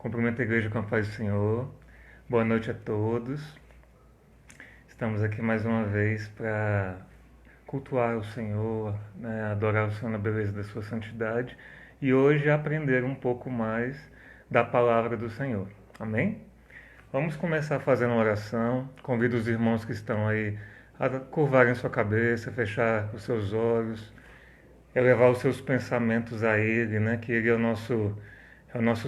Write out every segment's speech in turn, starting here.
Cumprimento a igreja com a paz do Senhor. Boa noite a todos. Estamos aqui mais uma vez para cultuar o Senhor, né, adorar o Senhor na beleza da sua santidade e hoje aprender um pouco mais da palavra do Senhor. Amém? Vamos começar fazendo uma oração. Convido os irmãos que estão aí a curvarem sua cabeça, fechar os seus olhos, elevar os seus pensamentos a Ele, né? Que Ele é o nosso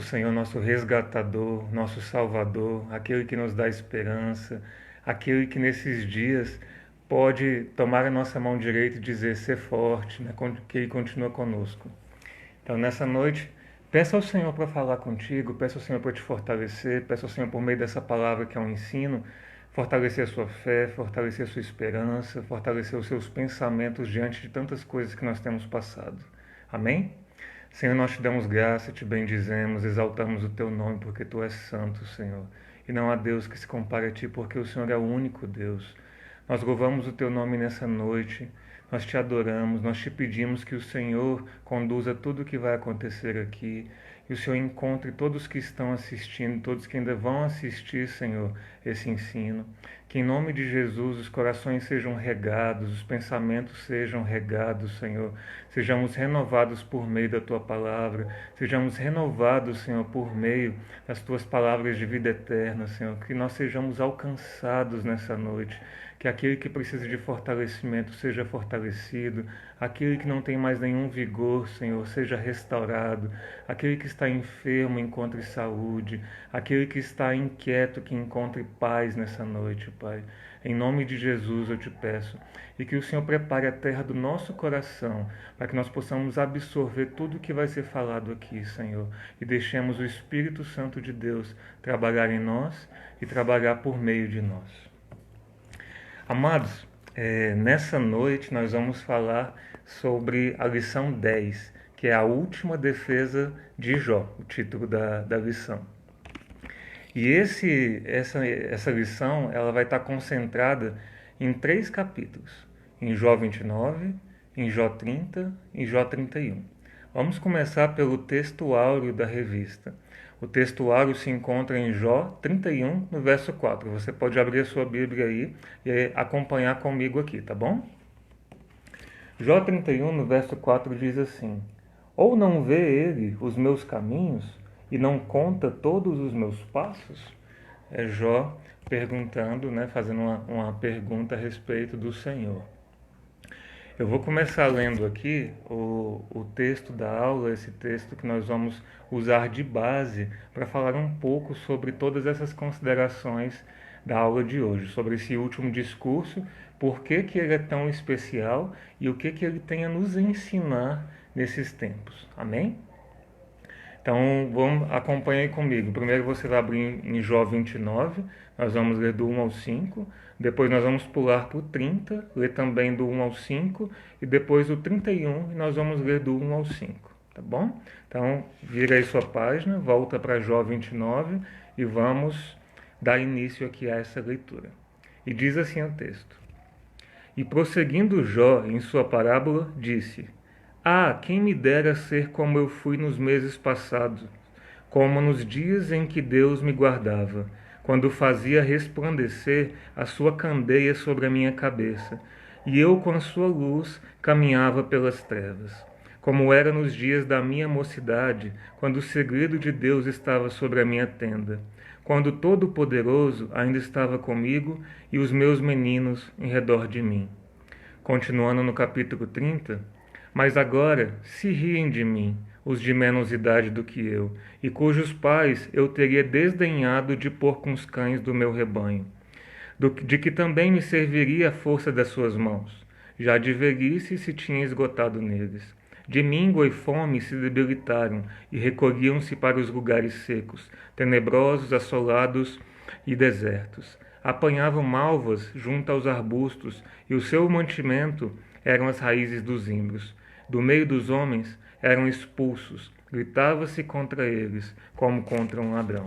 Senhor, nosso resgatador, nosso Salvador, aquele que nos dá esperança, aquele que nesses dias pode tomar a nossa mão direita e dizer, ser forte, né? Que Ele continua conosco. Então, nessa noite, peça ao Senhor para falar contigo, peça ao Senhor para te fortalecer, peça ao Senhor por meio dessa palavra que é um ensino, fortalecer a sua fé, fortalecer a sua esperança, fortalecer os seus pensamentos diante de tantas coisas que nós temos passado. Amém? Senhor, nós te damos graça, te bendizemos, exaltamos o teu nome porque tu és santo, Senhor. E não há Deus que se compare a ti porque o Senhor é o único Deus. Nós louvamos o teu nome nessa noite, nós te adoramos, nós te pedimos que o Senhor conduza tudo o que vai acontecer aqui, e o Senhor encontre todos que estão assistindo, todos que ainda vão assistir, Senhor, esse ensino. Que em nome de Jesus os corações sejam regados, os pensamentos sejam regados, Senhor. Sejamos renovados por meio da Tua palavra, sejamos renovados, Senhor, por meio das Tuas palavras de vida eterna, Senhor. Que nós sejamos alcançados nessa noite. Que aquele que precisa de fortalecimento seja fortalecido, aquele que não tem mais nenhum vigor, Senhor, seja restaurado, aquele que está enfermo encontre saúde, aquele que está inquieto que encontre paz nessa noite, Pai. Em nome de Jesus eu te peço, e que o Senhor prepare a terra do nosso coração, para que nós possamos absorver tudo o que vai ser falado aqui, Senhor, e deixemos o Espírito Santo de Deus trabalhar em nós e trabalhar por meio de nós. Amados, nessa noite nós vamos falar sobre a lição 10, que é a última defesa de Jó, o título da lição. E essa lição ela vai estar concentrada em 3 capítulos, em Jó 29, em Jó 30 e Jó 31. Vamos começar pelo texto áureo da revista. O texto áureo se encontra em Jó 31, no verso 4. Você pode abrir a sua Bíblia aí e acompanhar comigo aqui, tá bom? Jó 31, no verso 4, diz assim: Ou não vê ele os meus caminhos e não conta todos os meus passos? É Jó perguntando, né, fazendo uma pergunta a respeito do Senhor. Eu vou começar lendo aqui o texto da aula, esse texto que nós vamos usar de base para falar um pouco sobre todas essas considerações da aula de hoje, sobre esse último discurso, por que ele é tão especial e o que ele tem a nos ensinar nesses tempos. Amém? Então, acompanhe comigo. Primeiro você vai abrir em Jó 29, nós vamos ler do 1 ao 5. Depois nós vamos pular para o 30, ler também do 1 ao 5. E depois o 31, e nós vamos ler do 1 ao 5. Tá bom? Então, vira aí sua página, volta para Jó 29 e vamos dar início aqui a essa leitura. E diz assim o texto: E prosseguindo Jó em sua parábola, disse: Ah, quem me dera ser como eu fui nos meses passados, como nos dias em que Deus me guardava, quando fazia resplandecer a sua candeia sobre a minha cabeça, e eu com a sua luz caminhava pelas trevas. Como era nos dias da minha mocidade, quando o segredo de Deus estava sobre a minha tenda, quando o Todo-Poderoso ainda estava comigo e os meus meninos em redor de mim. Continuando no capítulo 30, mas agora se riem de mim, os de menos idade do que eu, e cujos pais eu teria desdenhado de pôr com os cães do meu rebanho, de que também me serviria a força das suas mãos. Já de velhice se tinha esgotado neles. De míngua e fome se debilitaram e recolhiam-se para os lugares secos, tenebrosos, assolados e desertos. Apanhavam malvas junto aos arbustos, e o seu mantimento eram as raízes dos zimbros. Do meio dos homens eram expulsos, gritava-se contra eles, como contra um ladrão.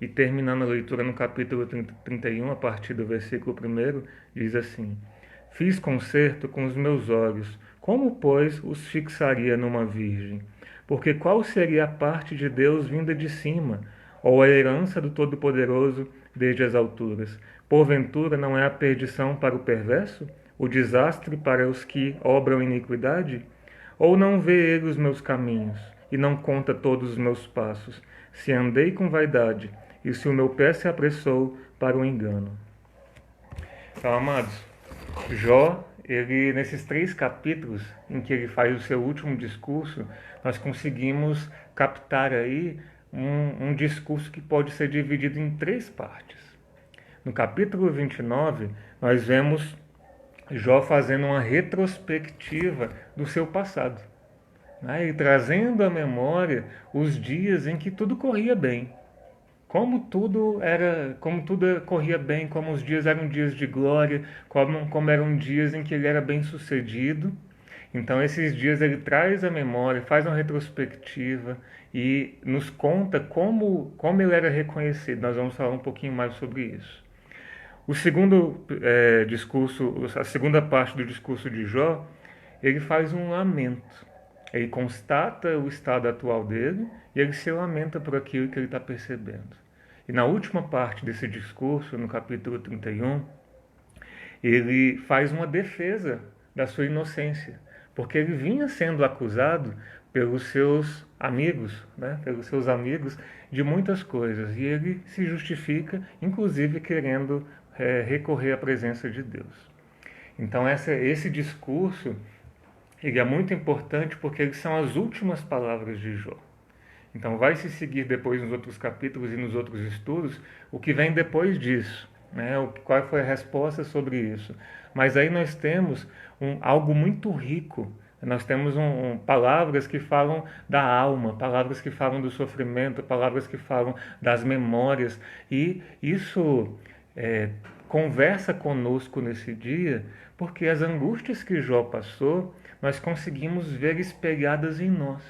E terminando a leitura no capítulo 31, a partir do versículo 1, diz assim: Fiz concerto com os meus olhos, como, pois, os fixaria numa virgem? porque qual seria a parte de Deus vinda de cima, ou a herança do Todo-Poderoso desde as alturas? Porventura não é a perdição para o perverso, o desastre para os que obram iniquidade? Ou não vê ele os meus caminhos, e não conta todos os meus passos, se andei com vaidade, e se o meu pé se apressou para o engano? Então, amados, Jó, ele, nesses 3 capítulos em que ele faz o seu último discurso, nós conseguimos captar aí um discurso que pode ser dividido em 3 partes. No capítulo 29, nós vemos Jó fazendo uma retrospectiva do seu passado, né? E trazendo à memória os dias em que tudo corria bem, como tudo corria bem, como os dias eram dias de glória, como eram dias em que ele era bem sucedido. Então esses dias ele traz à memória, faz uma retrospectiva e nos conta como ele era reconhecido. Nós vamos falar um pouquinho mais sobre isso. O segundo discurso, a segunda parte do discurso de Jó, ele faz um lamento. Ele constata o estado atual dele e ele se lamenta por aquilo que ele está percebendo. E na última parte desse discurso, no capítulo 31, ele faz uma defesa da sua inocência, porque ele vinha sendo acusado pelos seus amigos, né, de muitas coisas, e ele se justifica, inclusive querendo recorrer à presença de Deus. Então esse discurso ele é muito importante porque eles são as últimas palavras de Jó. Então vai se seguir depois nos outros capítulos e nos outros estudos o que vem depois disso, né? Qual foi a resposta sobre isso. Mas aí nós temos algo muito rico. Nós temos palavras que falam da alma, palavras que falam do sofrimento, palavras que falam das memórias. E isso conversa conosco nesse dia, porque as angústias que Jó passou, nós conseguimos ver espelhadas em nós.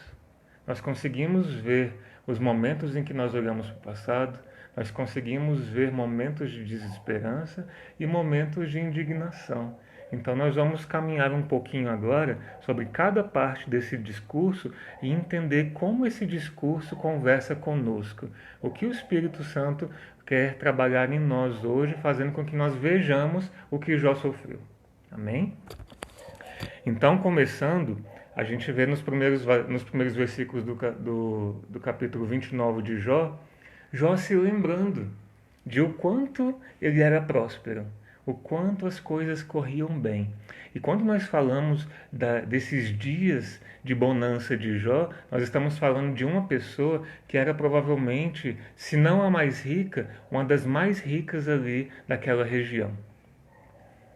Nós conseguimos ver os momentos em que nós olhamos para o passado, nós conseguimos ver momentos de desesperança e momentos de indignação. Então nós vamos caminhar um pouquinho agora sobre cada parte desse discurso e entender como esse discurso conversa conosco. O que o Espírito Santo quer trabalhar em nós hoje, fazendo com que nós vejamos o que Jó sofreu. Amém? Então, começando, a gente vê nos primeiros versículos do capítulo 29 de Jó se lembrando de o quanto ele era próspero, o quanto as coisas corriam bem. E quando nós falamos desses dias de bonança de Jó, nós estamos falando de uma pessoa que era provavelmente, se não a mais rica, uma das mais ricas ali daquela região.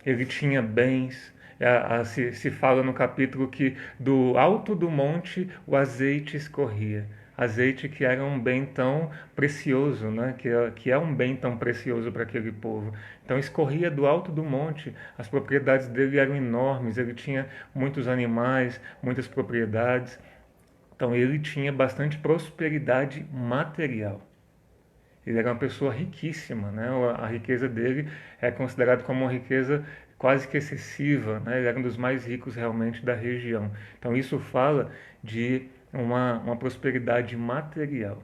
Ele tinha bens. Se fala no capítulo que do alto do monte o azeite escorria. Azeite que era um bem tão precioso, né? que é um bem tão precioso para aquele povo. Então escorria do alto do monte, as propriedades dele eram enormes, ele tinha muitos animais, muitas propriedades. Então ele tinha bastante prosperidade material. Ele era uma pessoa riquíssima, né? A riqueza dele é considerada como uma riqueza quase que excessiva, né? Ele era um dos mais ricos realmente da região. Então isso fala de uma prosperidade material.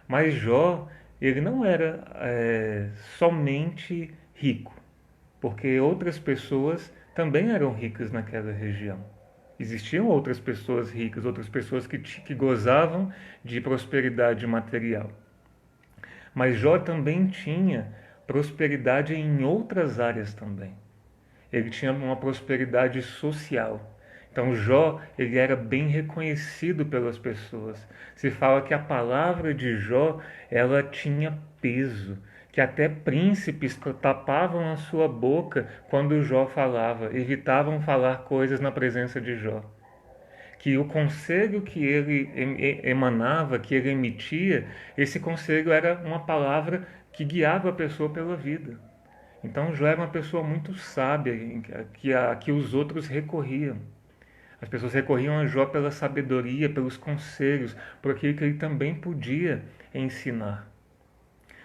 Mas Jó, ele não era somente rico, porque outras pessoas também eram ricas naquela região. Existiam outras pessoas ricas, outras pessoas que gozavam de prosperidade material. Mas Jó também tinha prosperidade em outras áreas também. Ele tinha uma prosperidade social. Então Jó, ele era bem reconhecido pelas pessoas. Se fala que a palavra de Jó, ela tinha peso, que até príncipes tapavam a sua boca quando Jó falava, evitavam falar coisas na presença de Jó. Que o conselho que ele emanava, que ele emitia, esse conselho era uma palavra que guiava a pessoa pela vida. Então Jó era uma pessoa muito sábia, que os outros recorriam. As pessoas recorriam a Jó pela sabedoria, pelos conselhos, por aquilo que ele também podia ensinar.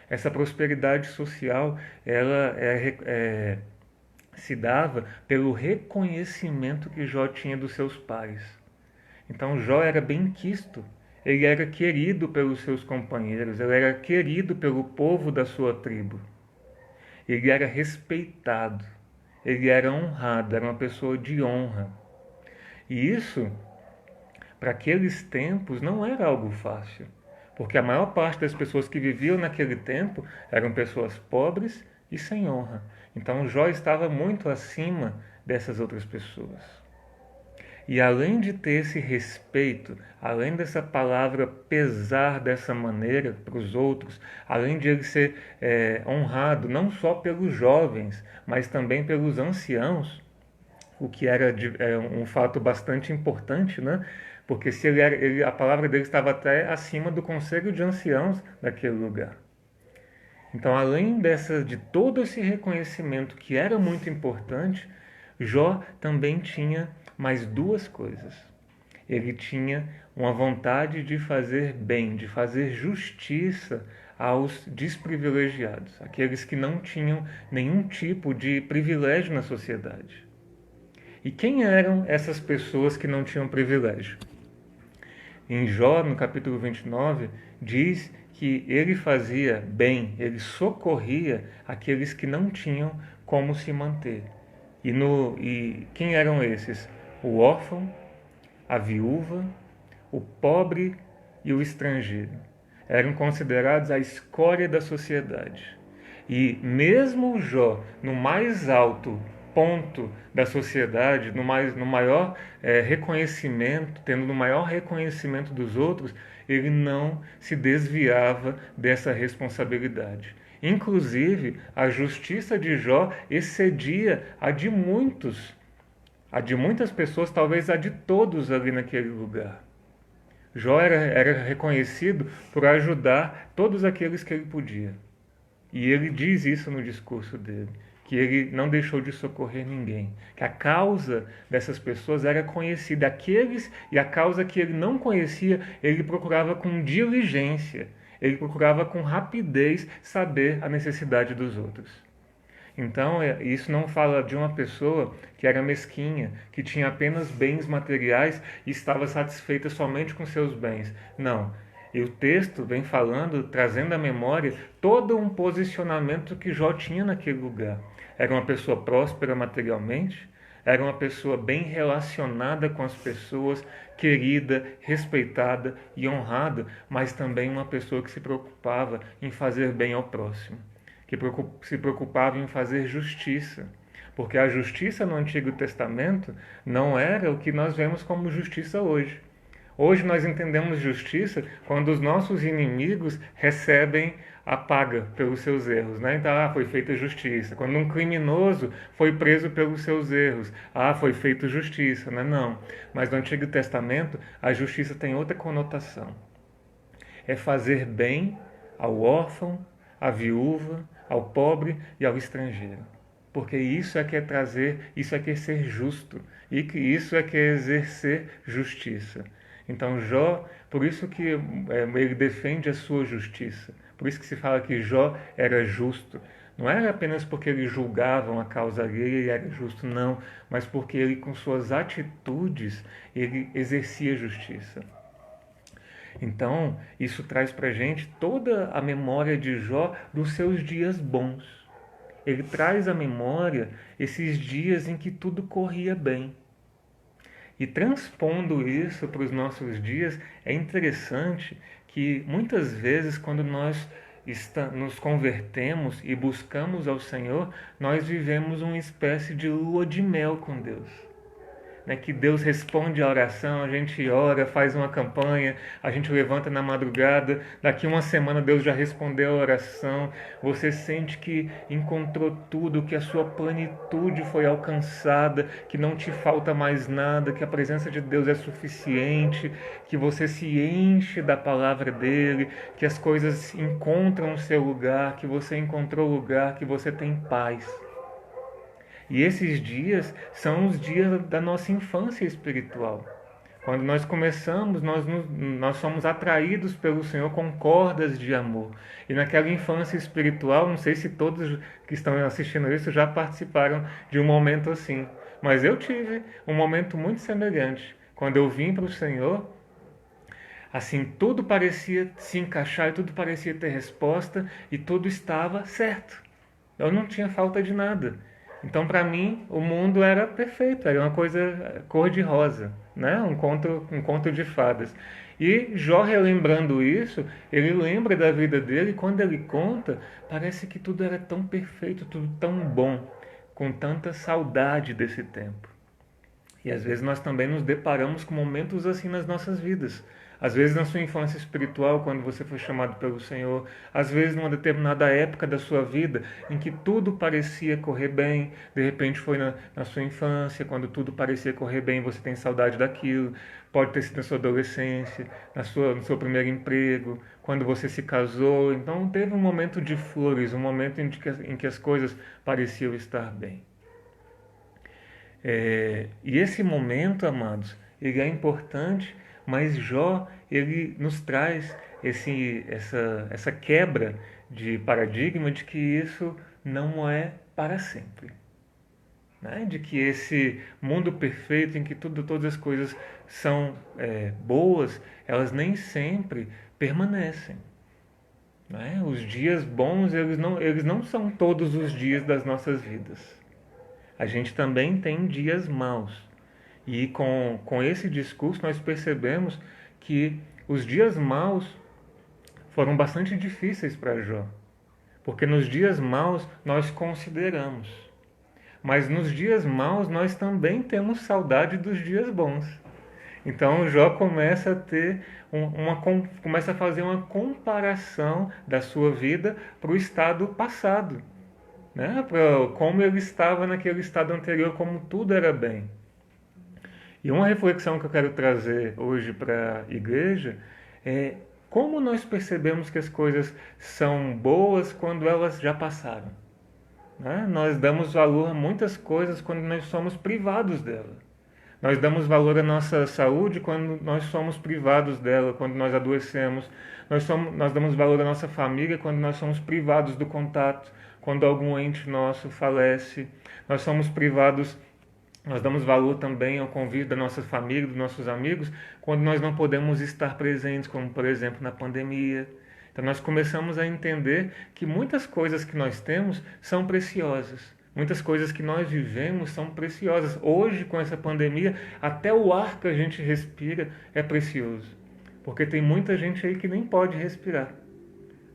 Essa prosperidade social, ela se dava pelo reconhecimento que Jó tinha dos seus pais. Então Jó era benquisto, ele era querido pelos seus companheiros, ele era querido pelo povo da sua tribo, ele era respeitado, ele era honrado, era uma pessoa de honra. E isso, para aqueles tempos, não era algo fácil, porque a maior parte das pessoas que viviam naquele tempo eram pessoas pobres e sem honra. Então Jó estava muito acima dessas outras pessoas. E além de ter esse respeito, além dessa palavra pesar dessa maneira para os outros, além de ele ser honrado não só pelos jovens, mas também pelos anciãos, o que era um fato bastante importante, né? Porque se a palavra dele estava até acima do conselho de anciãos daquele lugar. Então, além de todo esse reconhecimento que era muito importante, Jó também tinha mais duas coisas. Ele tinha uma vontade de fazer bem, de fazer justiça aos desprivilegiados, aqueles que não tinham nenhum tipo de privilégio na sociedade. E quem eram essas pessoas que não tinham privilégio? Em Jó, no capítulo 29, diz que ele fazia bem, ele socorria aqueles que não tinham como se manter. E quem eram esses? O órfão, a viúva, o pobre e o estrangeiro. Eram considerados a escória da sociedade. E mesmo Jó, no mais alto ponto da sociedade, no maior reconhecimento, tendo o maior reconhecimento dos outros, ele não se desviava dessa responsabilidade. Inclusive, a justiça de Jó excedia a de muitas pessoas, talvez a de todos ali naquele lugar. Jó era reconhecido por ajudar todos aqueles que ele podia. E ele diz isso no discurso dele, que ele não deixou de socorrer ninguém, que a causa dessas pessoas era conhecida, e a causa que ele não conhecia, ele procurava com diligência, ele procurava com rapidez saber a necessidade dos outros. Então, isso não fala de uma pessoa que era mesquinha, que tinha apenas bens materiais e estava satisfeita somente com seus bens. Não. E o texto vem falando, trazendo à memória todo um posicionamento que Jó tinha naquele lugar. Era uma pessoa próspera materialmente, era uma pessoa bem relacionada com as pessoas, querida, respeitada e honrada, mas também uma pessoa que se preocupava em fazer bem ao próximo, que se preocupava em fazer justiça. Porque a justiça no Antigo Testamento não era o que nós vemos como justiça hoje. Hoje nós entendemos justiça quando os nossos inimigos recebem a paga pelos seus erros, né? Então, foi feita justiça. Quando um criminoso foi preso pelos seus erros, foi feita justiça, né? Não. Mas no Antigo Testamento, a justiça tem outra conotação. É fazer bem ao órfão, à viúva, ao pobre e ao estrangeiro. Porque isso é que é isso é que é ser justo, e que isso é que é exercer justiça. Então Jó, por isso que ele defende a sua justiça. Por isso que se fala que Jó era justo. Não era apenas porque ele julgava uma causa alheia e era justo, não. Mas porque ele, com suas atitudes, ele exercia justiça. Então, isso traz para a gente toda a memória de Jó dos seus dias bons. Ele traz à memória esses dias em que tudo corria bem. E transpondo isso para os nossos dias, é interessante que muitas vezes quando nós nos convertemos e buscamos ao Senhor, nós vivemos uma espécie de lua de mel com Deus. Que Deus responde a oração, a gente ora, faz uma campanha, a gente levanta na madrugada, daqui uma semana Deus já respondeu a oração, você sente que encontrou tudo, que a sua plenitude foi alcançada, que não te falta mais nada, que a presença de Deus é suficiente, que você se enche da palavra dele, que as coisas encontram o seu lugar, que você encontrou o lugar, que você tem paz. E esses dias são os dias da nossa infância espiritual. Quando nós começamos, nós somos atraídos pelo Senhor com cordas de amor. E naquela infância espiritual, não sei se todos que estão assistindo isso já participaram de um momento assim. Mas eu tive um momento muito semelhante. Quando eu vim para o Senhor, assim, tudo parecia se encaixar e tudo parecia ter resposta e tudo estava certo. Eu não tinha falta de nada. Então, para mim, o mundo era perfeito, era uma coisa cor-de-rosa, né? Um conto de fadas. E Jó, relembrando isso, ele lembra da vida dele e quando ele conta, parece que tudo era tão perfeito, tudo tão bom, com tanta saudade desse tempo. E às vezes nós também nos deparamos com momentos assim nas nossas vidas. Às vezes na sua infância espiritual, quando você foi chamado pelo Senhor, às vezes numa determinada época da sua vida em que tudo parecia correr bem, de repente foi na sua infância, quando tudo parecia correr bem, você tem saudade daquilo, pode ter sido na sua adolescência, no seu primeiro emprego, quando você se casou. Então teve um momento de flores, um momento em que as coisas pareciam estar bem. E esse momento, amados, ele é importante, mas Jó, ele nos traz essa quebra de paradigma de que isso não é para sempre. Né? De que esse mundo perfeito em que todas as coisas são boas, elas nem sempre permanecem. Né? Os dias bons, eles não são todos os dias das nossas vidas. A gente também tem dias maus. E com esse discurso nós percebemos que os dias maus foram bastante difíceis para Jó. Porque nos dias maus nós consideramos. Mas nos dias maus nós também temos saudade dos dias bons. Então Jó começa a ter começa a fazer uma comparação da sua vida para o estado passado. Né? Para como ele estava naquele estado anterior, como tudo era bem. E uma reflexão que eu quero trazer hoje para a igreja é como nós percebemos que as coisas são boas quando elas já passaram. Né? Nós damos valor a muitas coisas quando nós somos privados dela. Nós damos valor à nossa saúde quando nós somos privados dela, quando nós adoecemos. Nós damos valor à nossa família quando nós somos privados do contato, quando algum ente nosso falece. Nós somos privados, nós damos valor também ao convívio da nossa família, dos nossos amigos, quando nós não podemos estar presentes, como por exemplo na pandemia. Então nós começamos a entender que muitas coisas que nós temos são preciosas. Muitas coisas que nós vivemos são preciosas. Hoje, com essa pandemia, até o ar que a gente respira é precioso. Porque tem muita gente aí que nem pode respirar.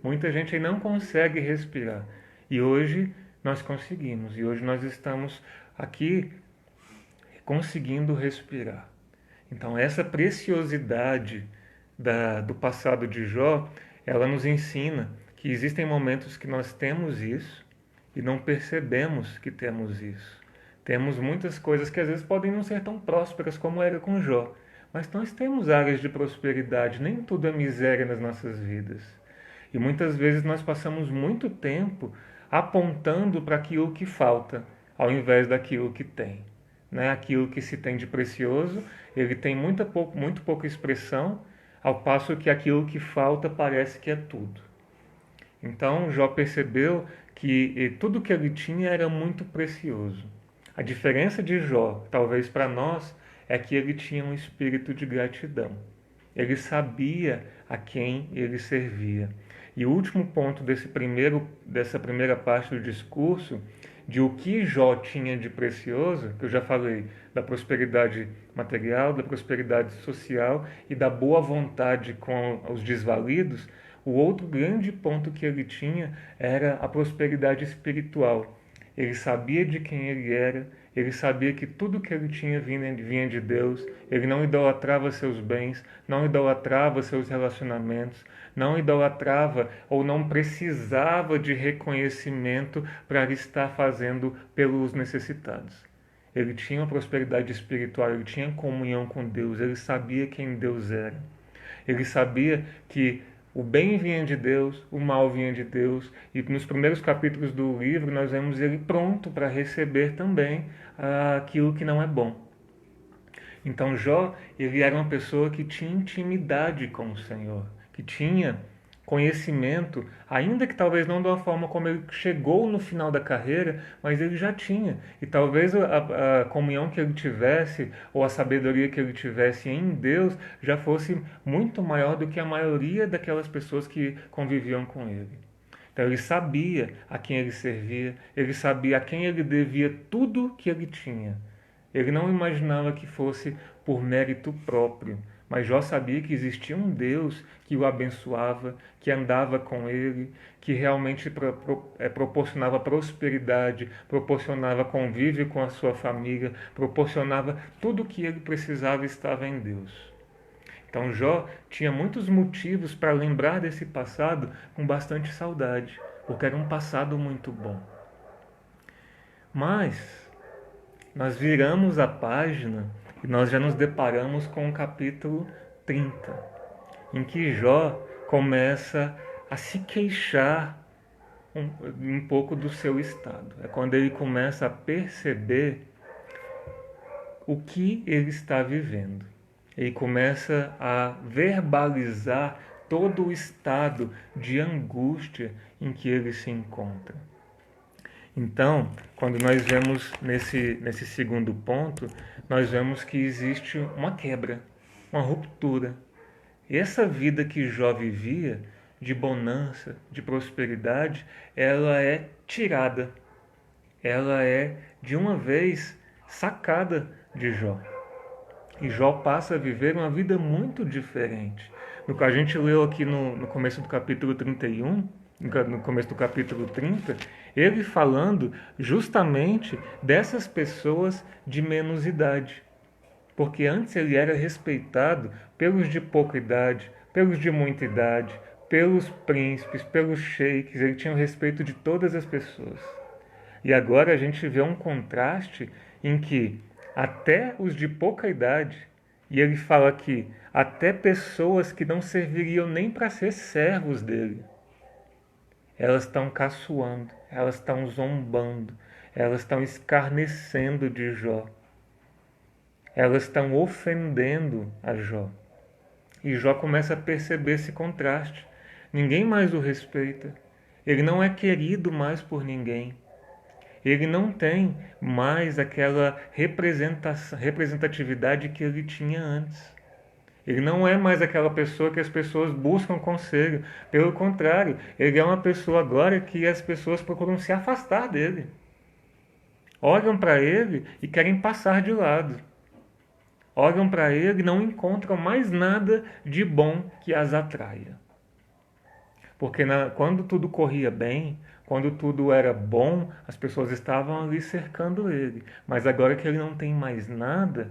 Muita gente aí não consegue respirar. E hoje nós conseguimos. E hoje nós estamos aqui conseguindo respirar. Então, essa preciosidade do passado de Jó, ela nos ensina que existem momentos que nós temos isso e não percebemos que temos isso. Temos muitas coisas que às vezes podem não ser tão prósperas como era com Jó, mas nós temos áreas de prosperidade, nem tudo é miséria nas nossas vidas. E muitas vezes nós passamos muito tempo apontando para aquilo que falta, ao invés daquilo que tem. Né? Aquilo que se tem de precioso, ele tem muito pouca expressão, ao passo que aquilo que falta parece que é tudo. Então Jó percebeu que tudo que ele tinha era muito precioso. A diferença de Jó, talvez para nós, é que ele tinha um espírito de gratidão. Ele sabia a quem ele servia. E o último ponto dessa primeira parte do discurso, de o que Jó tinha de precioso, que eu já falei, da prosperidade material, da prosperidade social e da boa vontade com os desvalidos, o outro grande ponto que ele tinha era a prosperidade espiritual. Ele sabia de quem ele era, ele sabia que tudo que ele tinha vinha de Deus, ele não idolatrava seus bens, não idolatrava seus relacionamentos, não idolatrava ou não precisava de reconhecimento para estar fazendo pelos necessitados. Ele tinha uma prosperidade espiritual, ele tinha comunhão com Deus, ele sabia quem Deus era. Ele sabia que o bem vinha de Deus, o mal vinha de Deus, e nos primeiros capítulos do livro nós vemos ele pronto para receber também aquilo que não é bom. Então Jó, ele era uma pessoa que tinha intimidade com o Senhor, que tinha conhecimento, ainda que talvez não de uma forma como ele chegou no final da carreira, mas ele já tinha. E talvez a comunhão que ele tivesse, ou a sabedoria que ele tivesse em Deus, já fosse muito maior do que a maioria daquelas pessoas que conviviam com ele. Então ele sabia a quem ele servia, ele sabia a quem ele devia tudo que ele tinha. Ele não imaginava que fosse por mérito próprio, mas Jó sabia que existia um Deus que o abençoava, que andava com ele, que realmente proporcionava prosperidade, proporcionava convívio com a sua família, proporcionava tudo o que ele precisava estava em Deus. Então Jó tinha muitos motivos para lembrar desse passado com bastante saudade, porque era um passado muito bom. Mas nós viramos a página e nós já nos deparamos com o capítulo 30, em que Jó começa a se queixar um pouco do seu estado. É quando ele começa a perceber o que ele está vivendo. Ele começa a verbalizar todo o estado de angústia em que ele se encontra. Então, quando nós vemos nesse segundo ponto, nós vemos que existe uma quebra, uma ruptura. E essa vida que Jó vivia, de bonança, de prosperidade, ela é tirada. Ela é, de uma vez, sacada de Jó. E Jó passa a viver uma vida muito diferente. No que a gente leu aqui no começo do capítulo 31, no começo do capítulo 30, ele falando justamente dessas pessoas de menos idade. Porque antes ele era respeitado pelos de pouca idade, pelos de muita idade, pelos príncipes, pelos sheiks, ele tinha o respeito de todas as pessoas. E agora a gente vê um contraste em que até os de pouca idade, e ele fala que até pessoas que não serviriam nem para ser servos dele, elas estão caçoando, elas estão zombando, elas estão escarnecendo de Jó. Elas estão ofendendo a Jó. E Jó começa a perceber esse contraste. Ninguém mais o respeita. Ele não é querido mais por ninguém. Ele não tem mais aquela representatividade que ele tinha antes. Ele não é mais aquela pessoa que as pessoas buscam conselho. Pelo contrário, ele é uma pessoa agora que as pessoas procuram se afastar dele. Olham para ele e querem passar de lado. Olham para ele e não encontram mais nada de bom que as atraia. Porque quando tudo corria bem, quando tudo era bom, as pessoas estavam ali cercando ele. Mas agora que ele não tem mais nada,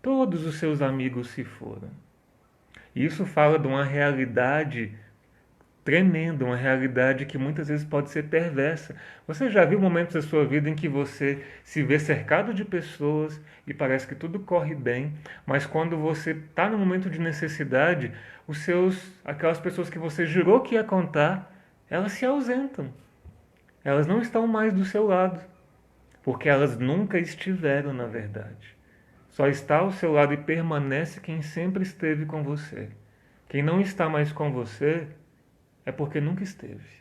todos os seus amigos se foram. Isso fala de uma realidade tremenda, uma realidade que muitas vezes pode ser perversa. Você já viu momentos da sua vida em que você se vê cercado de pessoas e parece que tudo corre bem, mas quando você está no momento de necessidade, aquelas pessoas que você jurou que ia contar, elas se ausentam. Elas não estão mais do seu lado, porque elas nunca estiveram, na verdade. Só está ao seu lado e permanece quem sempre esteve com você. Quem não está mais com você é porque nunca esteve.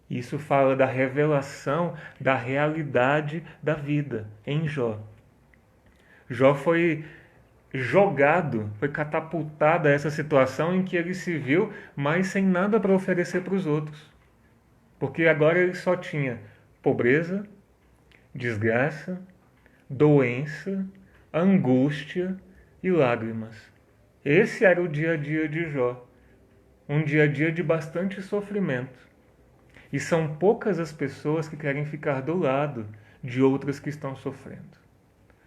Isso fala da revelação da realidade da vida em Jó. Jó foi jogado, foi catapultado a essa situação em que ele se viu mais sem nada para oferecer para os outros. Porque agora ele só tinha pobreza, desgraça, doença, angústia e lágrimas. Esse era o dia a dia de Jó. Um dia a dia de bastante sofrimento. E são poucas as pessoas que querem ficar do lado de outras que estão sofrendo.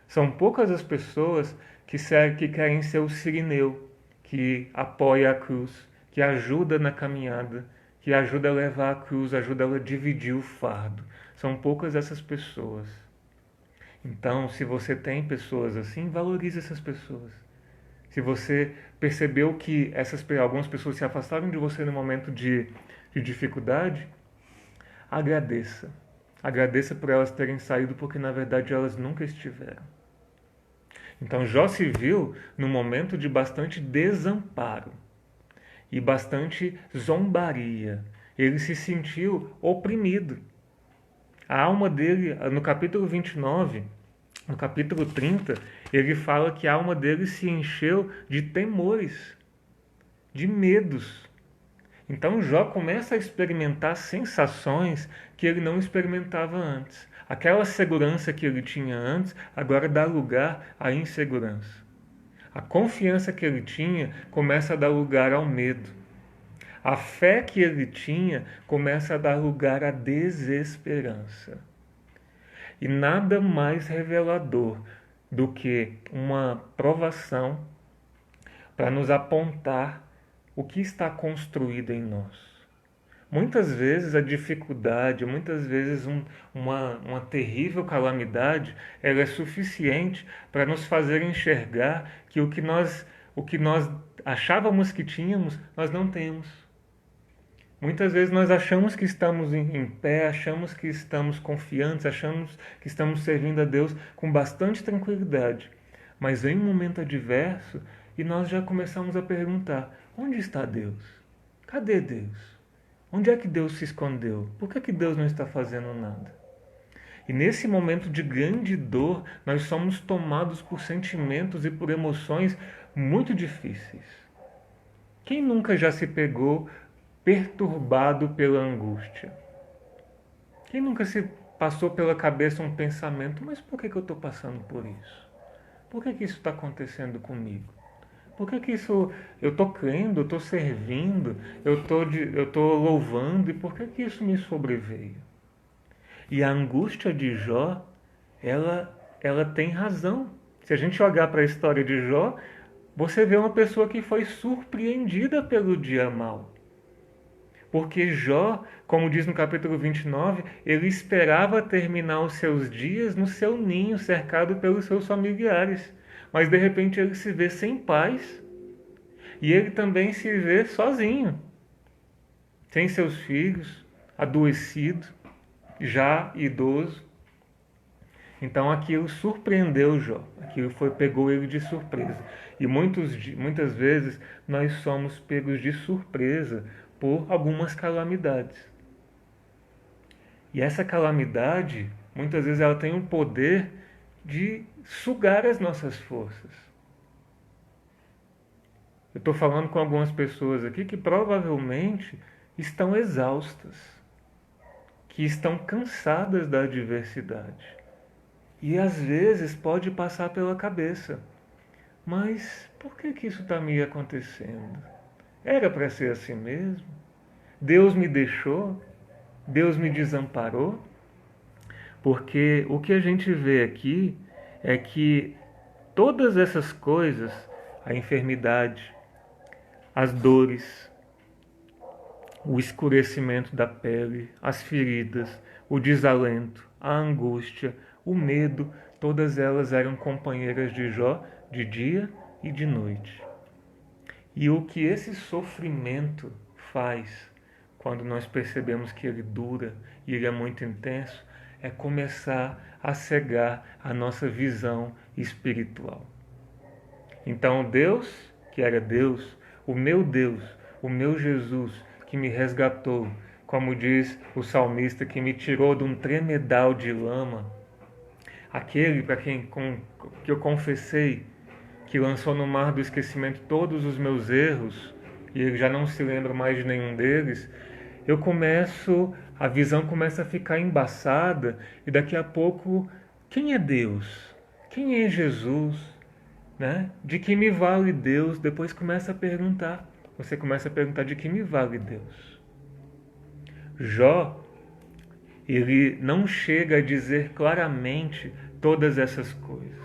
São poucas as pessoas que querem ser o sirineu, que apoia a cruz, que ajuda na caminhada, que ajuda a levar a cruz, ajuda a dividir o fardo. São poucas essas pessoas. Então, se você tem pessoas assim, valorize essas pessoas. Se você percebeu que algumas pessoas se afastaram de você no momento de dificuldade, agradeça. Agradeça por elas terem saído, porque na verdade elas nunca estiveram. Então Jó se viu num momento de bastante desamparo. e bastante zombaria. Ele se sentiu oprimido. A alma dele, no capítulo 29, no capítulo 30, ele fala que a alma dele se encheu de temores, de medos. Então Jó começa a experimentar sensações que ele não experimentava antes. Aquela segurança que ele tinha antes, agora dá lugar à insegurança. A confiança que ele tinha começa a dar lugar ao medo. A fé que ele tinha começa a dar lugar à desesperança. E nada mais revelador do que uma provação para nos apontar o que está construído em nós. Muitas vezes a dificuldade, muitas vezes uma terrível calamidade, ela é suficiente para nos fazer enxergar que o que nós achávamos que tínhamos, nós não temos. Muitas vezes nós achamos que estamos em pé, achamos que estamos confiantes, achamos que estamos servindo a Deus com bastante tranquilidade. Mas vem um momento adverso e nós já começamos a perguntar: onde está Deus? Cadê Deus? Onde é que Deus se escondeu? Por que Deus não está fazendo nada? E nesse momento de grande dor, nós somos tomados por sentimentos e por emoções muito difíceis. Quem nunca já se pegou perturbado pela angústia? Quem nunca se passou pela cabeça um pensamento: mas por que eu estou passando por isso? Por que isso está acontecendo comigo? Por que isso eu estou crendo, eu estou servindo, eu estou louvando, e por que isso me sobreveio? E a angústia de Jó, ela tem razão. Se a gente olhar para a história de Jó, você vê uma pessoa que foi surpreendida pelo dia mau. Porque Jó, como diz no capítulo 29, ele esperava terminar os seus dias no seu ninho, cercado pelos seus familiares. Mas de repente ele se vê sem paz. E ele também se vê sozinho, sem seus filhos, adoecido, já idoso. Então aquilo surpreendeu Jó, pegou ele de surpresa. E muitas vezes nós somos pegos de surpresa por algumas calamidades. E essa calamidade, muitas vezes ela tem o poder de sugar as nossas forças. Eu estou falando com algumas pessoas aqui que provavelmente estão exaustas, que estão cansadas da adversidade. E às vezes pode passar pela cabeça: mas por que isso está me acontecendo? Era para ser assim mesmo? Deus me deixou? Deus me desamparou? Porque o que a gente vê aqui é que todas essas coisas, a enfermidade, as dores, o escurecimento da pele, as feridas, o desalento, a angústia, o medo, todas elas eram companheiras de Jó de dia e de noite. E o que esse sofrimento faz, quando nós percebemos que ele dura e ele é muito intenso, é começar a cegar a nossa visão espiritual. Então Deus, que era Deus, o meu Jesus, que me resgatou, como diz o salmista, que me tirou de um tremedal de lama, aquele para quem que eu confessei, que lançou no mar do esquecimento todos os meus erros, e ele já não se lembra mais de nenhum deles, a visão começa a ficar embaçada, e daqui a pouco, quem é Deus? Quem é Jesus? Né? De que me vale Deus? Depois começa a perguntar. Você começa a perguntar: de que me vale Deus? Jó, ele não chega a dizer claramente todas essas coisas.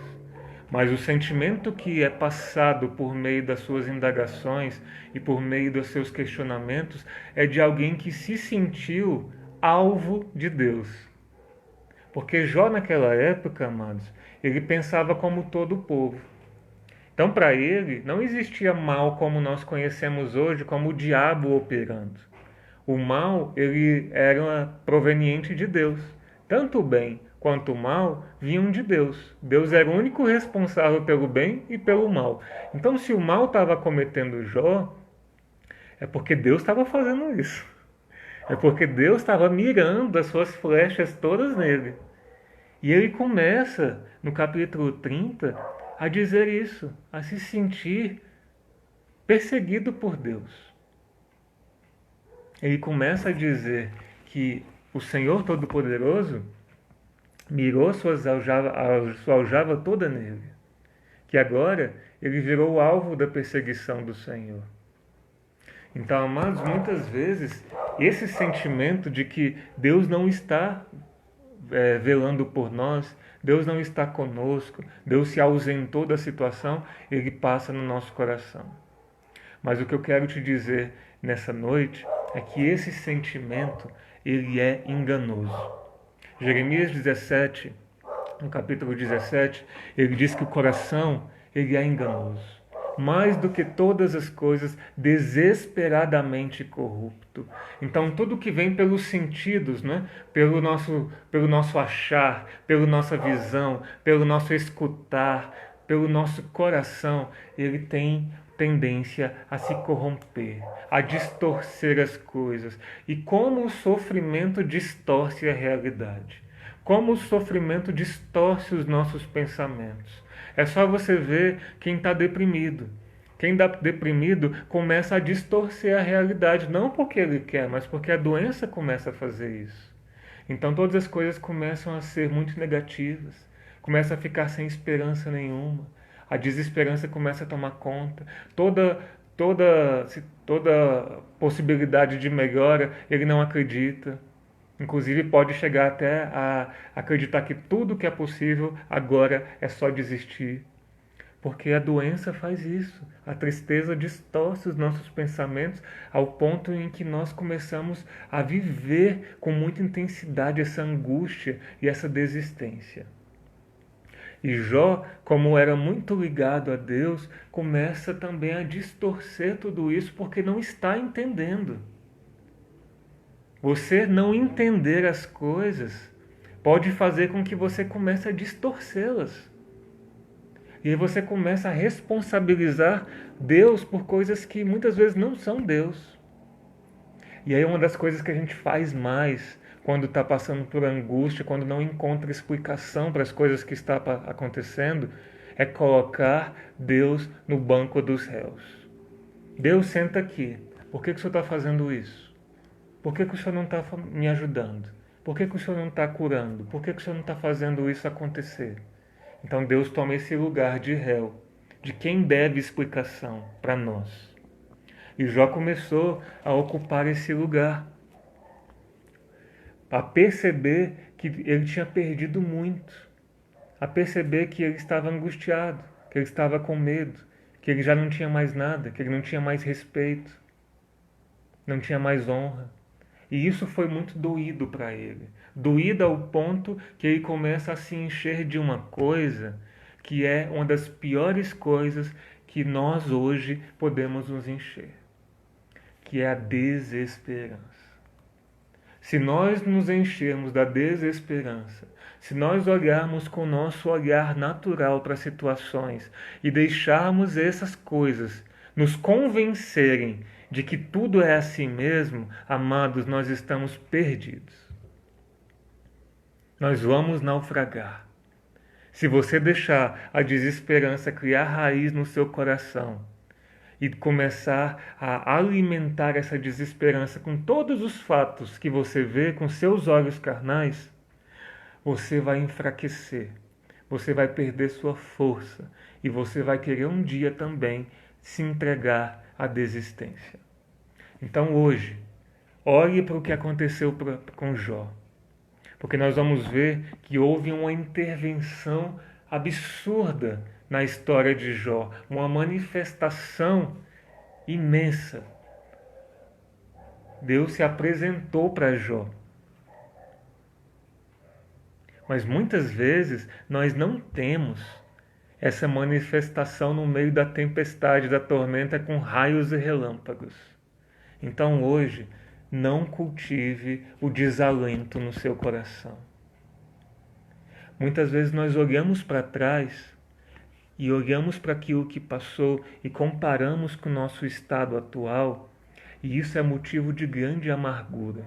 Mas o sentimento que é passado por meio das suas indagações e por meio dos seus questionamentos é de alguém que se sentiu alvo de Deus. Porque Jó, naquela época, amados, ele pensava como todo o povo. Então, para ele, não existia mal como nós conhecemos hoje, como o diabo operando. O mal, ele era proveniente de Deus. Tanto o bem quanto o mal vinham de Deus. Deus era o único responsável pelo bem e pelo mal. Então, se o mal estava cometendo Jó, É porque Deus estava fazendo isso. É porque Deus estava mirando as suas flechas todas nele. E ele começa, no capítulo 30, a dizer isso, a se sentir perseguido por Deus. Ele começa a dizer que o Senhor Todo-Poderoso mirou sua aljava toda nele. Que agora ele virou o alvo da perseguição do Senhor. Então, amados, muitas vezes esse sentimento de que Deus não está velando por nós, Deus não está conosco, Deus se ausentou da situação, ele passa no nosso coração. Mas o que eu quero te dizer nessa noite é que esse sentimento, ele é enganoso. Jeremias 17, no capítulo 17, ele diz que o coração, ele é enganoso. Mais do que todas as coisas, desesperadamente corrupto. Então, tudo que vem pelos sentidos, né? pelo nosso achar, pela nossa visão, pelo nosso escutar, pelo nosso coração, ele tem tendência a se corromper, a distorcer as coisas. E como o sofrimento distorce a realidade. Como o sofrimento distorce os nossos pensamentos. É só você ver quem está deprimido. Quem está deprimido começa a distorcer a realidade, não porque ele quer, mas porque a doença começa a fazer isso. Então todas as coisas começam a ser muito negativas, começa a ficar sem esperança nenhuma, a desesperança começa a tomar conta, toda possibilidade de melhora ele não acredita. Inclusive pode chegar até a acreditar que tudo que é possível agora é só desistir. Porque a doença faz isso. A tristeza distorce os nossos pensamentos ao ponto em que nós começamos a viver com muita intensidade essa angústia e essa desistência. E Jó, como era muito ligado a Deus, começa também a distorcer tudo isso porque não está entendendo. Você não entender as coisas pode fazer com que você comece a distorcê-las. E aí você começa a responsabilizar Deus por coisas que muitas vezes não são Deus. E aí uma das coisas que a gente faz mais quando está passando por angústia, quando não encontra explicação para as coisas que está acontecendo, é colocar Deus no banco dos réus. Deus, senta aqui. Por que o Senhor está fazendo isso? Por que o Senhor não está me ajudando? Por que o Senhor não está curando? Por que o Senhor não está fazendo isso acontecer? Então Deus toma esse lugar de réu, de quem deve explicação para nós. E Jó começou a ocupar esse lugar, a perceber que ele tinha perdido muito, a perceber que ele estava angustiado, que ele estava com medo, que ele já não tinha mais nada, que ele não tinha mais respeito, não tinha mais honra. E isso foi muito doído para ele. Doído ao ponto que ele começa a se encher de uma coisa que é uma das piores coisas que nós hoje podemos nos encher, que é a desesperança. Se nós nos enchermos da desesperança, se nós olharmos com o nosso olhar natural para as situações e deixarmos essas coisas nos convencerem de que tudo é assim mesmo, amados, nós estamos perdidos. Nós vamos naufragar. Se você deixar a desesperança criar raiz no seu coração e começar a alimentar essa desesperança com todos os fatos que você vê com seus olhos carnais, você vai enfraquecer, você vai perder sua força e você vai querer um dia também se entregar à desistência. Então hoje, olhe para o que aconteceu com Jó, porque nós vamos ver que houve uma intervenção absurda na história de Jó, uma manifestação imensa. Deus se apresentou para Jó. Mas muitas vezes nós não temos essa manifestação no meio da tempestade, da tormenta, com raios e relâmpagos. Então hoje, não cultive o desalento no seu coração. Muitas vezes nós olhamos para trás e olhamos para aquilo que passou e comparamos com o nosso estado atual E isso é motivo de grande amargura.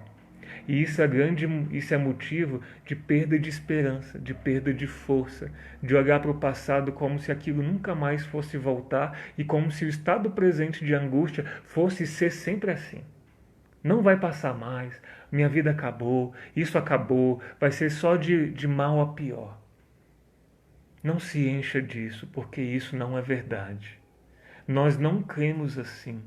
E isso é motivo de perda de esperança, de perda de força, de olhar para o passado como se aquilo nunca mais fosse voltar e como se o estado presente de angústia fosse ser sempre assim. Não vai passar mais, minha vida acabou, isso acabou, vai ser só de mal a pior. Não se encha disso, porque isso não é verdade. Nós não cremos assim.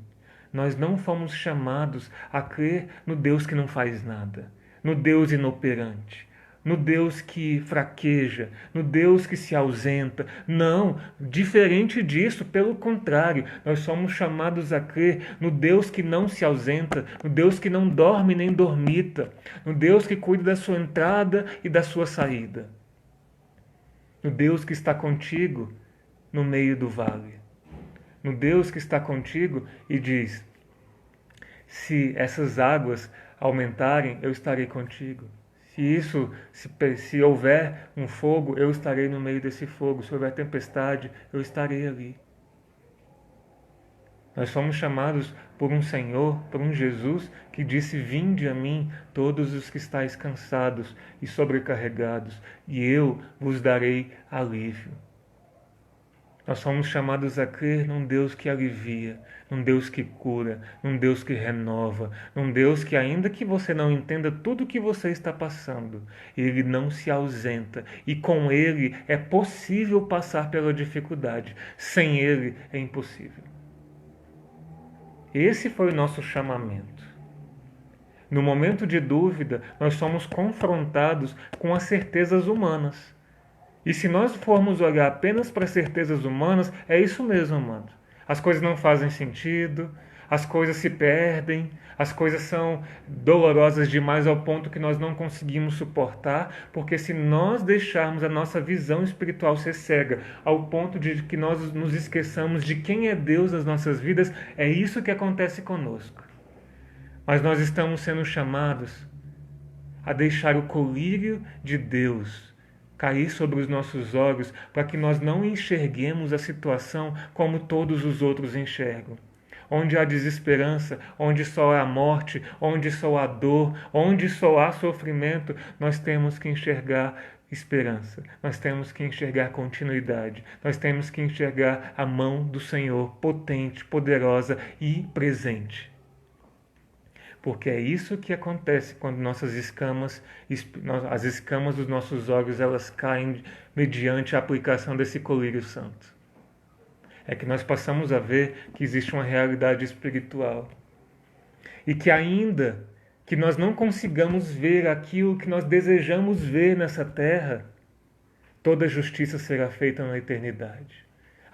Nós não fomos chamados a crer no Deus que não faz nada, no Deus inoperante, no Deus que fraqueja, no Deus que se ausenta. Não, diferente disso, pelo contrário, nós somos chamados a crer no Deus que não se ausenta, no Deus que não dorme nem dormita, no Deus que cuida da sua entrada e da sua saída, no Deus que está contigo no meio do vale. No Deus que está contigo e diz: se essas águas aumentarem, eu estarei contigo. Se houver um fogo, eu estarei no meio desse fogo. Se houver tempestade, eu estarei ali. Nós fomos chamados por um Senhor, por um Jesus que disse: vinde a mim todos os que estáis cansados e sobrecarregados, e eu vos darei alívio. Nós somos chamados a crer num Deus que alivia, num Deus que cura, num Deus que renova, num Deus que, ainda que você não entenda tudo o que você está passando, Ele não se ausenta e com Ele é possível passar pela dificuldade. Sem Ele é impossível. Esse foi o nosso chamamento. No momento de dúvida, nós somos confrontados com as certezas humanas. E se nós formos olhar apenas para certezas humanas, é isso mesmo, mano. As coisas não fazem sentido, as coisas se perdem, as coisas são dolorosas demais ao ponto que nós não conseguimos suportar, porque se nós deixarmos a nossa visão espiritual ser cega, ao ponto de que nós nos esqueçamos de quem é Deus nas nossas vidas, é isso que acontece conosco. Mas nós estamos sendo chamados a deixar o colírio de Deus cair sobre os nossos olhos para que nós não enxerguemos a situação como todos os outros enxergam. Onde há desesperança, onde só há morte, onde só há dor, onde só há sofrimento, nós temos que enxergar esperança, nós temos que enxergar continuidade, nós temos que enxergar a mão do Senhor potente, poderosa e presente. Porque é isso que acontece quando as escamas dos nossos olhos, elas caem mediante a aplicação desse colírio santo. É que nós passamos a ver que existe uma realidade espiritual. E que ainda que nós não consigamos ver aquilo que nós desejamos ver nessa terra, toda justiça será feita na eternidade.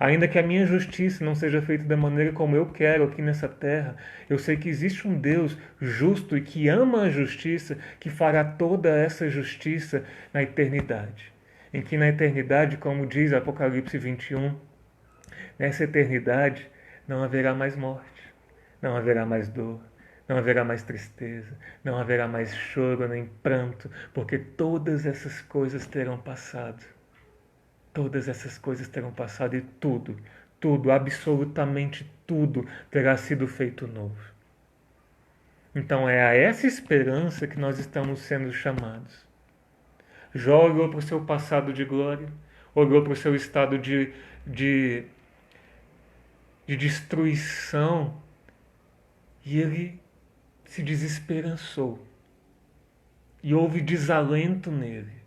Ainda que a minha justiça não seja feita da maneira como eu quero aqui nessa terra, eu sei que existe um Deus justo e que ama a justiça, que fará toda essa justiça na eternidade. Em que na eternidade, como diz Apocalipse 21, nessa eternidade não haverá mais morte, não haverá mais dor, não haverá mais tristeza, não haverá mais choro nem pranto, porque todas essas coisas terão passado. Todas essas coisas terão passado e tudo, absolutamente tudo terá sido feito novo. Então é a essa esperança que nós estamos sendo chamados. Jó olhou para o seu passado de glória, olhou para o seu estado de destruição e ele se desesperançou. E houve desalento nele.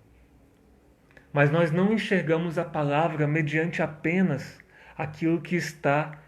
Mas nós não enxergamos a palavra mediante apenas aquilo que está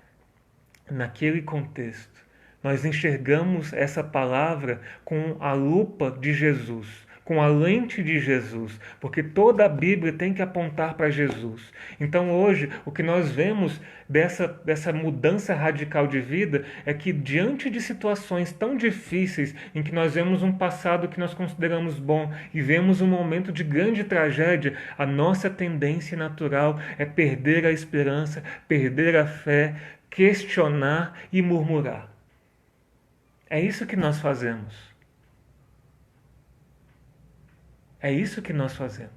naquele contexto. Nós enxergamos essa palavra com a lupa de Jesus, com a lente de Jesus, porque toda a Bíblia tem que apontar para Jesus. Então hoje, o que nós vemos dessa mudança radical de vida é que diante de situações tão difíceis, em que nós vemos um passado que nós consideramos bom e vemos um momento de grande tragédia, a nossa tendência natural é perder a esperança, perder a fé, questionar e murmurar. É isso que nós fazemos. É isso que nós fazemos.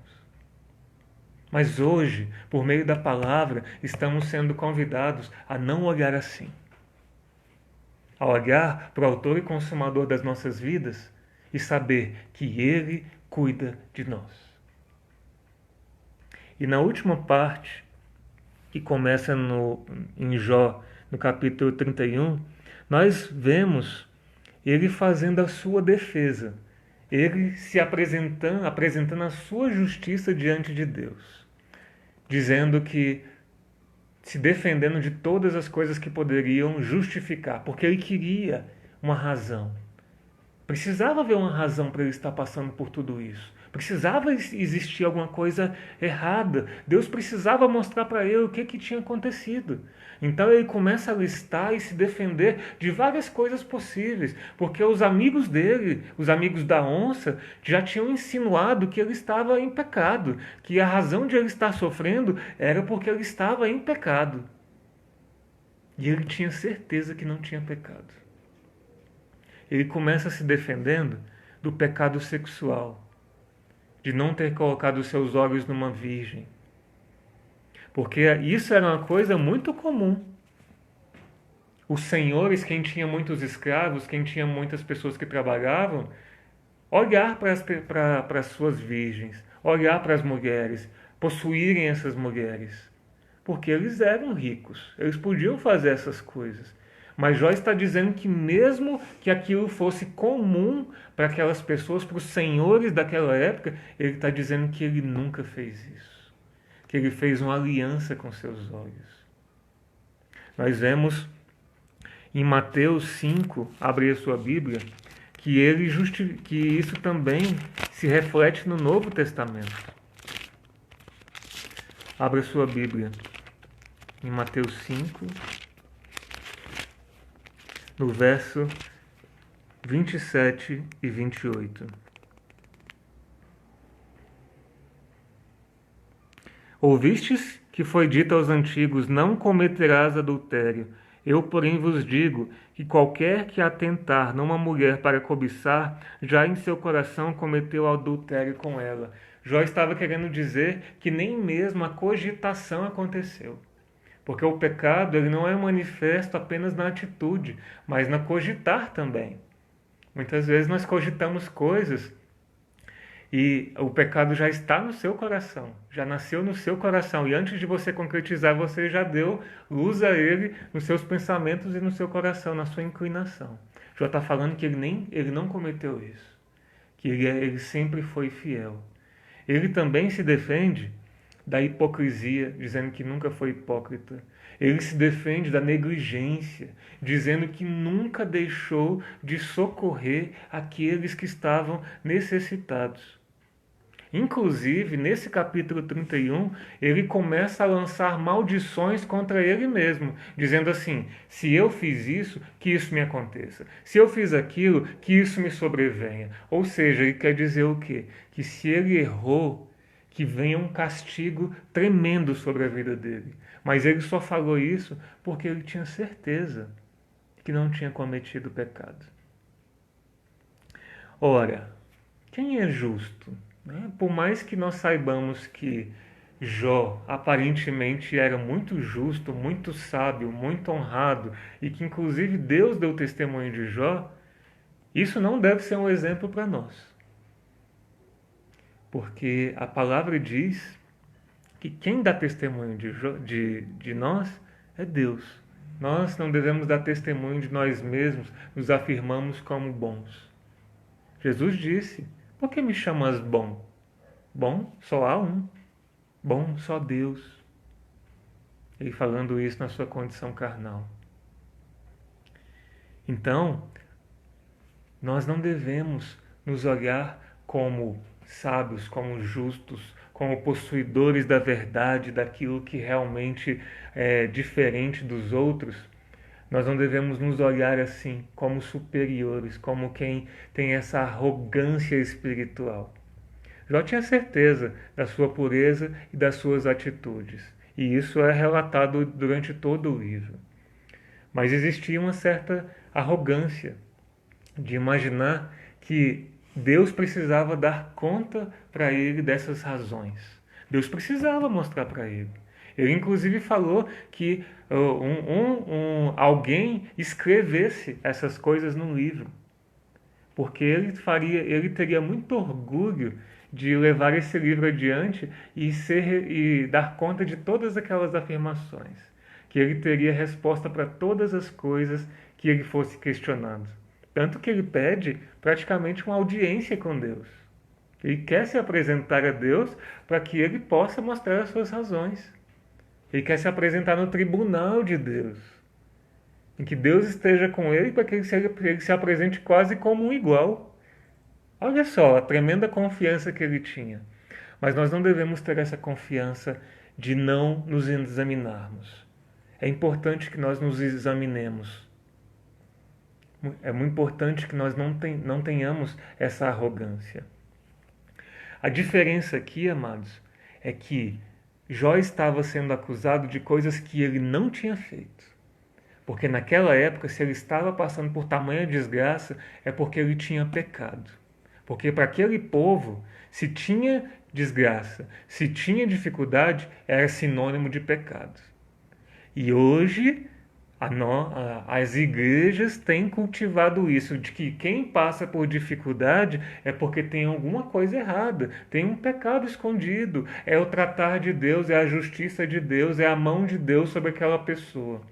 Mas hoje, por meio da palavra, estamos sendo convidados a não olhar assim. a olhar para o autor e consumador das nossas vidas e saber que Ele cuida de nós. E na última parte, que começa em Jó, no capítulo 31, nós vemos ele fazendo a sua defesa, ele se apresentando a sua justiça diante de Deus, dizendo que, se defendendo de todas as coisas que poderiam justificar, porque ele queria uma razão. Precisava haver uma razão para ele estar passando por tudo isso. Precisava existir alguma coisa errada. Deus precisava mostrar para ele o que tinha acontecido. Então ele começa a listar e se defender de várias coisas possíveis, porque os amigos dele, os amigos da onça, já tinham insinuado que ele estava em pecado, que a razão de ele estar sofrendo era porque ele estava em pecado. E ele tinha certeza que não tinha pecado. Ele começa se defendendo do pecado sexual, de não ter colocado os seus olhos numa virgem. Porque isso era uma coisa muito comum. Os senhores, quem tinha muitos escravos, quem tinha muitas pessoas que trabalhavam, olhar para as suas virgens, olhar para as mulheres, possuírem essas mulheres. Porque eles eram ricos, eles podiam fazer essas coisas. Mas Jó está dizendo que mesmo que aquilo fosse comum para aquelas pessoas, para os senhores daquela época, ele está dizendo que ele nunca fez isso. Que ele fez uma aliança com seus olhos. Nós vemos em Mateus 5, abre a sua Bíblia, que isso também se reflete no Novo Testamento. Abra a sua Bíblia em Mateus 5, no verso 27 e 28. Ouvistes que foi dito aos antigos, não cometerás adultério. Eu, porém, vos digo que qualquer que atentar numa mulher para cobiçar, já em seu coração cometeu adultério com ela. Jó estava querendo dizer que nem mesmo a cogitação aconteceu. Porque o pecado ele não é manifesto apenas na atitude, mas na cogitar também. Muitas vezes nós cogitamos coisas e o pecado já está no seu coração, já nasceu no seu coração. E antes de você concretizar, você já deu luz a ele nos seus pensamentos e no seu coração, na sua inclinação. Jó está falando que ele não cometeu isso, que ele sempre foi fiel. Ele também se defende da hipocrisia, dizendo que nunca foi hipócrita. Ele se defende da negligência, dizendo que nunca deixou de socorrer aqueles que estavam necessitados. Inclusive, nesse capítulo 31, ele começa a lançar maldições contra ele mesmo, dizendo assim: se eu fiz isso, que isso me aconteça. Se eu fiz aquilo, que isso me sobrevenha. Ou seja, ele quer dizer o quê? Que se ele errou, que venha um castigo tremendo sobre a vida dele. Mas ele só falou isso porque ele tinha certeza que não tinha cometido pecado. Ora, quem é justo? Por mais que nós saibamos que Jó aparentemente era muito justo, muito sábio, muito honrado e que inclusive Deus deu testemunho de Jó, isso não deve ser um exemplo para nós. Porque a palavra diz que quem dá testemunho de nós é Deus. Nós não devemos dar testemunho de nós mesmos, nos afirmamos como bons. Jesus disse: por que me chamas bom? Bom só há um. Bom só Deus. Ele falando isso na sua condição carnal. Então, nós não devemos nos olhar como sábios, como justos, como possuidores da verdade, daquilo que realmente é diferente dos outros. Nós não devemos nos olhar assim, como superiores, como quem tem essa arrogância espiritual. Jó tinha certeza da sua pureza e das suas atitudes, e isso é relatado durante todo o livro. Mas existia uma certa arrogância de imaginar que Deus precisava dar conta para ele dessas razões. Deus precisava mostrar para ele. Ele inclusive falou que alguém escrevesse essas coisas num livro, porque ele teria muito orgulho de levar esse livro adiante e dar conta de todas aquelas afirmações, que ele teria resposta para todas as coisas que ele fosse questionando. Tanto que ele pede praticamente uma audiência com Deus. Ele quer se apresentar a Deus para que ele possa mostrar as suas razões. Ele quer se apresentar no tribunal de Deus, em que Deus esteja com ele para que ele se apresente quase como um igual. Olha só a tremenda confiança que ele tinha. Mas nós não devemos ter essa confiança de não nos examinarmos. É importante que nós nos examinemos. É muito importante que nós não tenhamos essa arrogância. A diferença aqui, amados, é que Jó estava sendo acusado de coisas que ele não tinha feito. Porque naquela época, se ele estava passando por tamanha desgraça, é porque ele tinha pecado. Porque para aquele povo, se tinha desgraça, se tinha dificuldade, era sinônimo de pecado. E hoje, as igrejas têm cultivado isso, de que quem passa por dificuldade é porque tem alguma coisa errada, tem um pecado escondido, é o tratar de Deus, é a justiça de Deus, é a mão de Deus sobre aquela pessoa.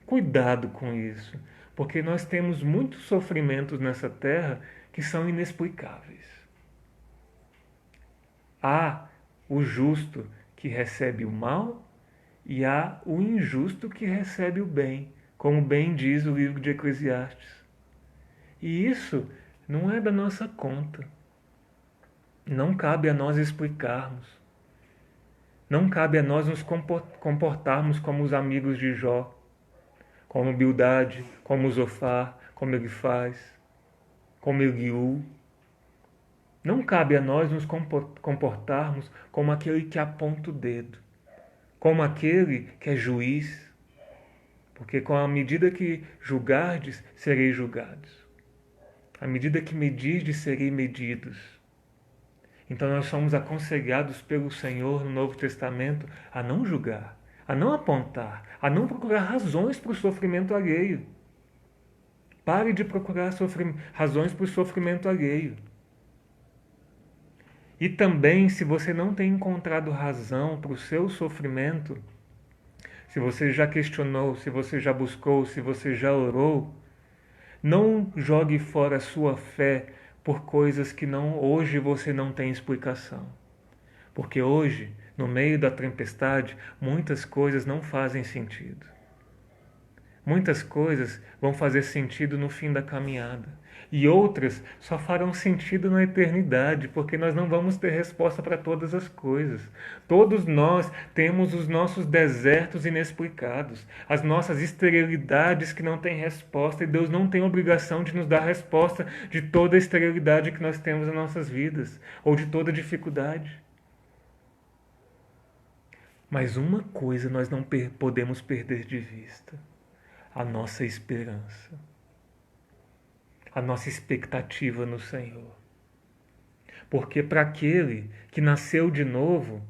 Cuidado com isso, porque nós temos muitos sofrimentos nessa terra que são inexplicáveis. Há o justo que recebe o mal e há o injusto que recebe o bem, como bem diz o livro de Eclesiastes. E isso não é da nossa conta. Não cabe a nós explicarmos. Não cabe a nós nos comportarmos como os amigos de Jó, como Bildade, como Zofar, como Elifaz, como Eliú. Não cabe a nós nos comportarmos como aquele que aponta o dedo, como aquele que é juiz, porque com a medida que julgardes, sereis julgados. À medida que medirdes, sereis medidos. Então nós somos aconselhados pelo Senhor no Novo Testamento a não julgar, a não apontar, a não procurar razões para o sofrimento alheio. Pare de procurar razões para o sofrimento alheio. E também, se você não tem encontrado razão para o seu sofrimento, se você já questionou, se você já buscou, se você já orou, não jogue fora a sua fé por coisas que hoje você não tem explicação. Porque hoje, no meio da tempestade, muitas coisas não fazem sentido. Muitas coisas vão fazer sentido no fim da caminhada. E outras só farão sentido na eternidade, porque nós não vamos ter resposta para todas as coisas. Todos nós temos os nossos desertos inexplicados, as nossas esterilidades que não têm resposta, e Deus não tem obrigação de nos dar resposta de toda a esterilidade que nós temos nas nossas vidas, ou de toda dificuldade. Mas uma coisa nós não podemos perder de vista: a nossa esperança, a nossa expectativa no Senhor. Porque para aquele que nasceu de novo,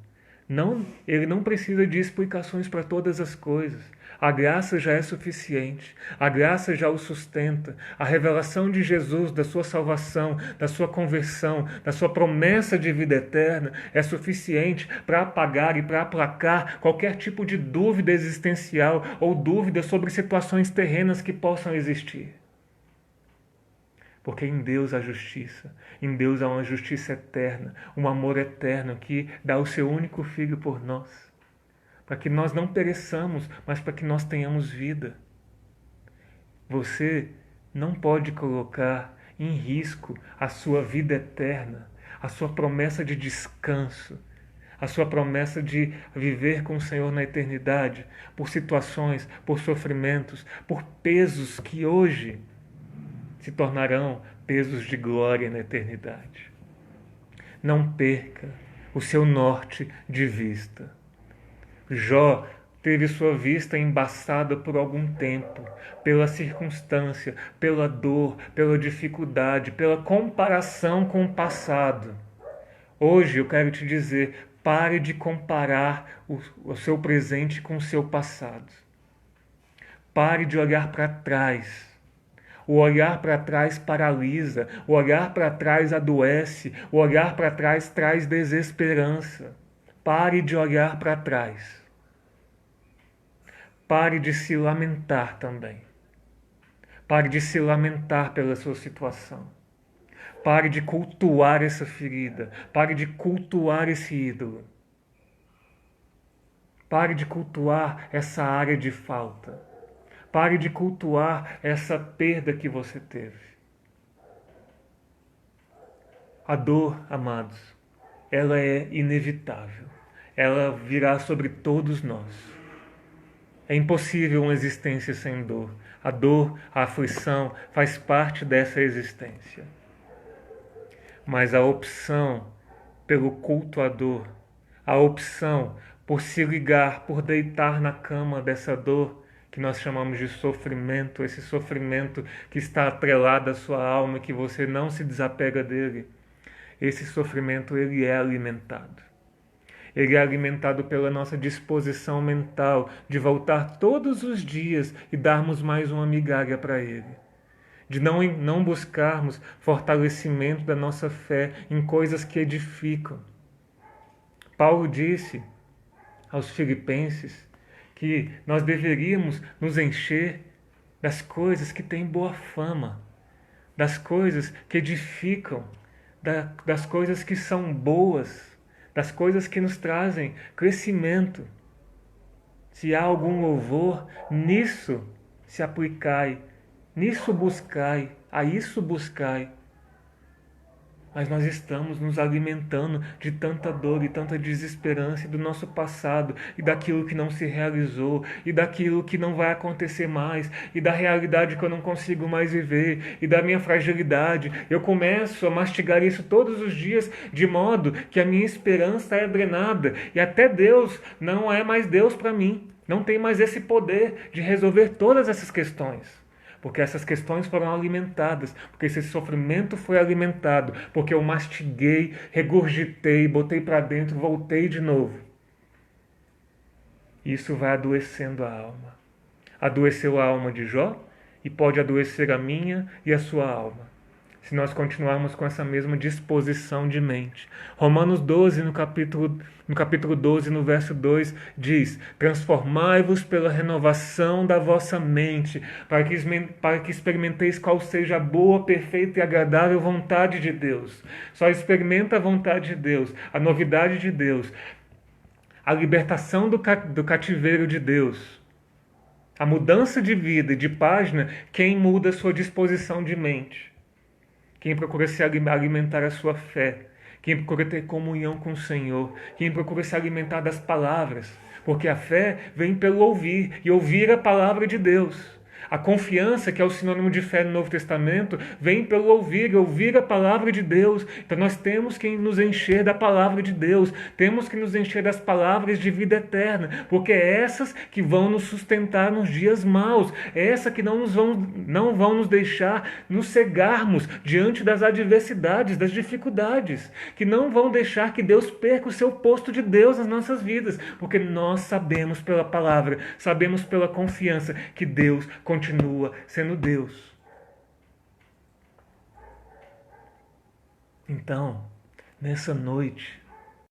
ele não precisa de explicações para todas as coisas. A graça já é suficiente, a graça já o sustenta. A revelação de Jesus, da sua salvação, da sua conversão, da sua promessa de vida eterna é suficiente para apagar e para aplacar qualquer tipo de dúvida existencial ou dúvida sobre situações terrenas que possam existir. Porque em Deus há justiça, em Deus há uma justiça eterna, um amor eterno que dá o seu único Filho por nós, para que nós não pereçamos, mas para que nós tenhamos vida. Você não pode colocar em risco a sua vida eterna, a sua promessa de descanso, a sua promessa de viver com o Senhor na eternidade, por situações, por sofrimentos, por pesos que hoje se tornarão pesos de glória na eternidade. Não perca o seu norte de vista. Jó teve sua vista embaçada por algum tempo, pela circunstância, pela dor, pela dificuldade, pela comparação com o passado. Hoje eu quero te dizer, Pare de comparar o seu presente com o seu passado. Pare de olhar para trás. O olhar para trás paralisa, o olhar para trás adoece, o olhar para trás traz desesperança. Pare de olhar para trás. Pare de se lamentar também. Pare de se lamentar pela sua situação. Pare de cultuar essa ferida. Pare de cultuar esse ídolo. Pare de cultuar essa área de falta. Pare de cultuar essa perda que você teve. A dor, amados, ela é inevitável. Ela virá sobre todos nós. É impossível uma existência sem dor. A dor, a aflição faz parte dessa existência. Mas a opção pelo culto à dor, a opção por se ligar, por deitar na cama dessa dor, que nós chamamos de sofrimento, esse sofrimento que está atrelado à sua alma, que você não se desapega dele, esse sofrimento ele é alimentado. Ele é alimentado pela nossa disposição mental de voltar todos os dias e darmos mais uma migalha para ele. De não buscarmos fortalecimento da nossa fé em coisas que edificam. Paulo disse aos Filipenses que nós deveríamos nos encher das coisas que têm boa fama, das coisas que edificam, das coisas que são boas, das coisas que nos trazem crescimento. Se há algum louvor, nisso se aplicai, nisso buscai, a isso buscai. Mas nós estamos nos alimentando de tanta dor e tanta desesperança do nosso passado e daquilo que não se realizou e daquilo que não vai acontecer mais e da realidade que eu não consigo mais viver e da minha fragilidade. Eu começo a mastigar isso todos os dias de modo que a minha esperança é drenada e até Deus não é mais Deus para mim. Não tem mais esse poder de resolver todas essas questões. Porque essas questões foram alimentadas, porque esse sofrimento foi alimentado, porque eu mastiguei, regurgitei, botei para dentro, voltei de novo. Isso vai adoecendo a alma. Adoeceu a alma de Jó e pode adoecer a minha e a sua alma, se nós continuarmos com essa mesma disposição de mente. Romanos 12, no capítulo 12, no verso 2, diz: transformai-vos pela renovação da vossa mente, para que experimenteis qual seja a boa, perfeita e agradável vontade de Deus. Só experimenta a vontade de Deus, a novidade de Deus, a libertação do cativeiro de Deus, a mudança de vida e de página, quem muda a sua disposição de mente. Quem procura se alimentar a sua fé, quem procura ter comunhão com o Senhor, quem procura se alimentar das palavras, porque a fé vem pelo ouvir, e ouvir a palavra de Deus. A confiança, que é o sinônimo de fé no Novo Testamento, vem pelo ouvir a palavra de Deus. Então nós temos que nos encher da palavra de Deus, temos que nos encher das palavras de vida eterna, porque é essas que vão nos sustentar nos dias maus, é essa que não vão nos deixar nos cegarmos diante das adversidades, das dificuldades, que não vão deixar que Deus perca o seu posto de Deus nas nossas vidas, porque nós sabemos pela palavra, sabemos pela confiança que Deus continua sendo Deus. Então, nessa noite,